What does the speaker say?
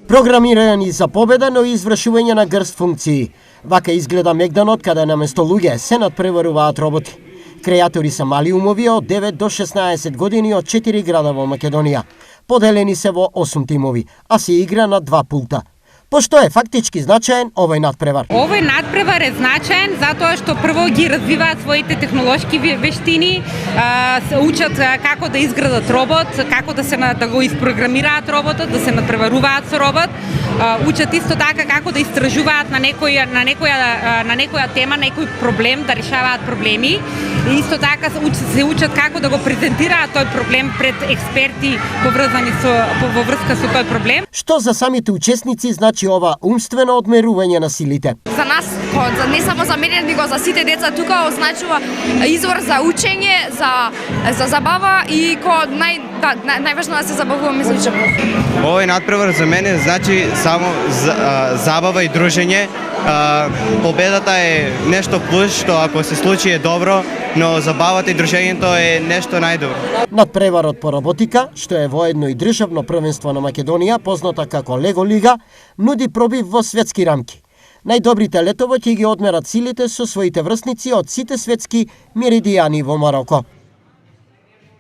Програмирани за победа, но и извршување на грст функции. Вака изгледа мегданот каде наместо луѓе се надпреваруваат роботи. Креатори се мали умови од 9 до 16 години од 4 града во Македонија. Поделени се во 8 тимови, а се игра на 2 пулта. Пошто е фактички значаен овој надпревар? Овој надпревар е значаен затоа што прво ги развиваат своите технолошки вештини, се учат како да изградат робот, како да го испрограмираат роботот, да се надпреваруваат со робот, учат исто така како да истражуваат на некоја тема, некој проблем, да решаваат проблеми. И исто така се учат како да го презентираат тој проблем пред експерти во врска со тој проблем. Што за самите учесници значи ова умствено одмерување на силите? За нас, не само за мене, него за сите деца тука означува извор за учење, за забава и најважно да се забавуваме за учење. Овој надпревар за мене значи само забава и дружење. Победата е нешто плюс, што ако се случи е добро, но забавата и дружењето е нешто најдобро. Надпреварот по роботика, што е воедно и државно првенство на Македонија, позната како Лего Лига, нуди пробив во светски рамки. Најдобрите летово ќе ги одмерат силите со своите врсници од сите светски меридијани во Мароко.